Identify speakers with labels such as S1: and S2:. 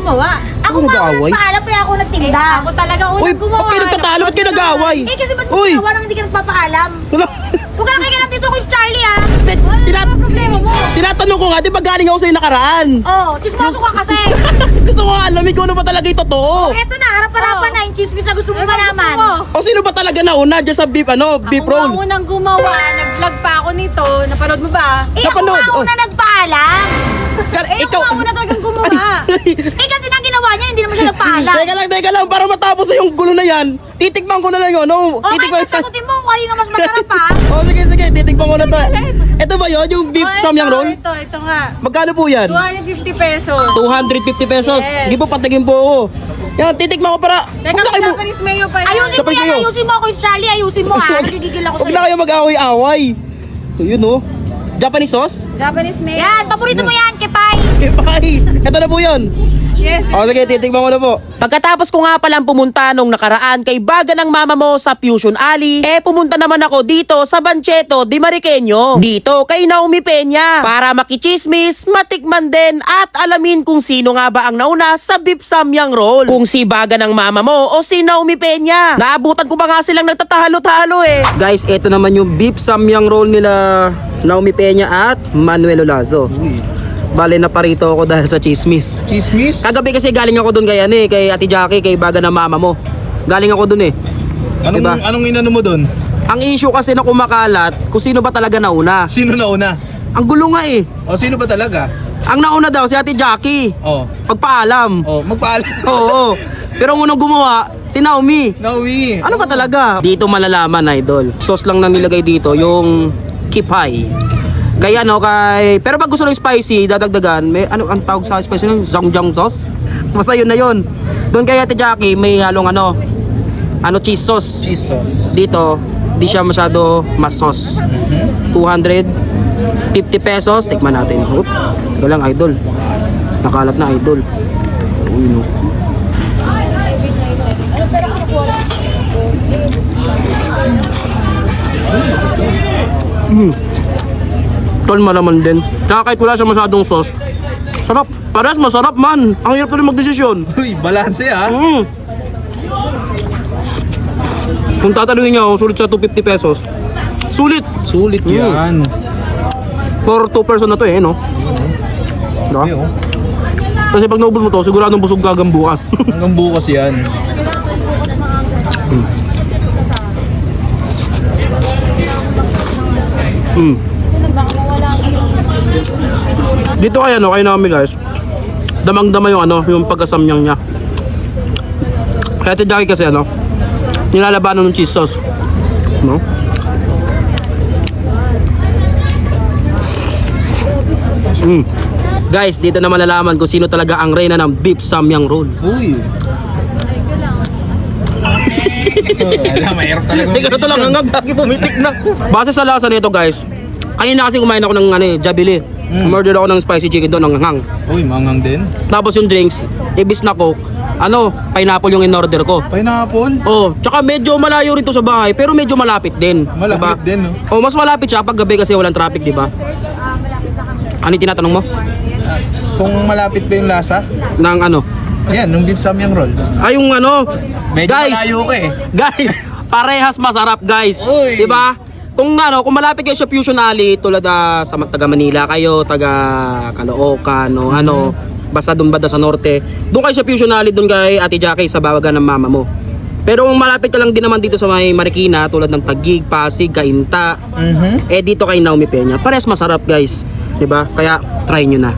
S1: gumawa.
S2: Ako nga
S3: nag-aaway?
S2: nagpaalam kaya ako nagtinda.
S1: Ako talaga
S3: Uy,
S1: unang gumawa.
S3: ba't kayo nagtatalo? Ba't kayo nag-aaway?
S2: Eh kasi ba't
S3: Uy!
S2: gumawa nang hindi ka nagpapaalam?
S3: Wala.
S2: Huwag ka nakikilam dito kay Charlie ah.
S1: Ano ba problema mo?
S3: Tinatanong ko nga, di ba galing ako sa'yo nakaraan?
S2: Oh, chismoso ka kasi.
S3: Gusto ko nga alamin kung ano ba talaga yung totoo.
S2: Eto na, harap-harapan na yung chismis na gusto mo malaman.
S3: O sino ba talaga nauna dyan sa beef, beef
S1: Ako
S3: roll?
S1: nga unang gumawa. Nag-vlog pa ako nito. Napanood mo ba?
S2: Eh ako
S3: Napanood,
S2: nga
S3: oh.
S2: una nagpaalam.
S1: Eh, ako nga una talagang gumawa.
S2: Eh kasi na ginawa niya, hindi naman siya nagpaalam.
S3: Teka lang, para matapos na yung gulo na yan, titikman ko na lang yun, no?
S2: Okay,
S3: Titikman
S2: sagutin mo kung alin ang mas masarap ha.
S3: Oh, sige, titikman ko na to. Ito ba yun, yung beef
S1: Oh,
S3: samyang roll?
S1: Ito nga.
S3: Magkano po yan?
S1: 250 pesos.
S3: 250 pesos.
S1: Yes.
S3: Hindi po, patigin po ako. Yan, titikman ko para.
S1: Teka,
S3: Huwag na kayo,
S1: Japanese mayo pa yan.
S2: Ayusin mo
S3: Sabay
S2: yan,
S3: kayo.
S2: ayusin mo ako Charlie, ayusin mo ha. Nagigigil ako
S3: huwag na
S2: sa'yo.
S3: kayo mag-away-away. So, yun, oh. Japanese sauce?
S1: Japanese mayo.
S2: Yan, paborito mo yan, Kepay.
S3: Okay, bye. Ito na po yun.
S1: Yes.
S3: O sige, titikman ko na po. Pagkatapos ko nga palang pumunta nung nakaraan kay baga ng mama mo sa Fusion Alley, pumunta naman ako dito sa Bancheto Di Mariqueño. Dito kay Naomi Peña para makichismis, matikman din at alamin kung sino nga ba ang nauna sa beef samyang roll. Kung si baga ng mama mo o si Naomi Peña. Naabutan ko ba nga silang nagtatahalo-talo Guys, ito naman yung beef samyang roll nila Naomi Peña at Manuel Olazo. Bale na parito ako dahil sa chismis.
S4: Chismis?
S3: Kagabi kasi galing ako doon kay Ate Jackie, kay baga ng mama mo. Galing ako doon
S4: Anong,
S3: Diba?
S4: anong inano mo doon?
S3: Ang issue kasi na kumakalat kung sino ba talaga nauna.
S4: Sino nauna?
S3: Ang gulo nga
S4: O sino ba talaga?
S3: Ang nauna daw si Ate Jackie.
S4: O,
S3: Pagpaalam.
S4: magpaalam.
S3: Oo. Pero ang unang gumawa, si Naomi.
S4: Nawi.
S3: Ano ba talaga? Dito malalaman, idol. Sauce lang na nilagay dito, yung kipay. Kaya pero pag gusto ng spicy, dadagdagan, may ang tawag sa spicy nun? Zhang sauce? Basta yun na yun. Doon kay Ate Jackie, may halong cheese sauce.
S4: Cheese sauce.
S3: Dito, di siya masyado mas sauce. 250 pesos. Tikman natin. Oop. Ito lang, idol. Nakalat na, idol. Uy, no. Tol, malaman din. Kaya kahit wala siya masyadong sauce, sarap. Parehas masarap man. Ang hirap na rin magdesisyon.
S4: Uy, balanse ah.
S3: Kung tatanungin niyo, sulit sa 250 pesos. Sulit.
S4: Sulit yan.
S3: For 2 person na to no? Diba?
S4: Okay, oh.
S3: Kasi pag naubos mo to, siguradong busog ka hanggang bukas.
S4: Hanggang bukas yan.
S3: Dito kaya kay namin guys, damang-dama yung yung pagkasamyang niya. Kaya Ate Jackie kasi nilalabanan ng cheese sauce. No? Guys, dito na malalaman kung sino talaga ang reyna ng beef samyang roll.
S4: Uy. Alam, mahirap talaga.
S3: Teka na to lang, hanggang lagi pumitik na. Base sa lasa nito guys, kanina kasi kumain ako ng Jabili. Umorder ako ng spicy chicken doon, ng hang.
S4: Uy, mangang din.
S3: Tapos yung drinks, ibis na coke, pineapple yung in-order ko.
S4: Pineapple?
S3: Oh, tsaka medyo malayo rin to sa bahay, pero medyo malapit din.
S4: Malapit din, no?
S3: Oh, mas malapit siya pag gabi kasi walang traffic, di ba? Ano yung tinatanong mo?
S4: Kung malapit ba yung lasa?
S3: Ng
S4: Ayan, nung beef samyang roll.
S3: Ay, yung
S4: Medyo
S3: guys,
S4: malayo ka eh.
S3: guys, parehas masarap, guys.
S4: Uy.
S3: Di ba? Kung malapit kayo sa Fusion Alley, tulad sa taga Manila kayo, taga Caloocan, basta doon banda sa norte, doon kayo sa Fusion Alley, doon kay Ate Jackie sa bawagan ng mama mo. Pero kung malapit ka lang din naman dito sa may Marikina, tulad ng Taguig, Pasig, Cainta, dito kay Naomi Peña. Parehas masarap, guys. 'Di ba? Kaya try nyo na.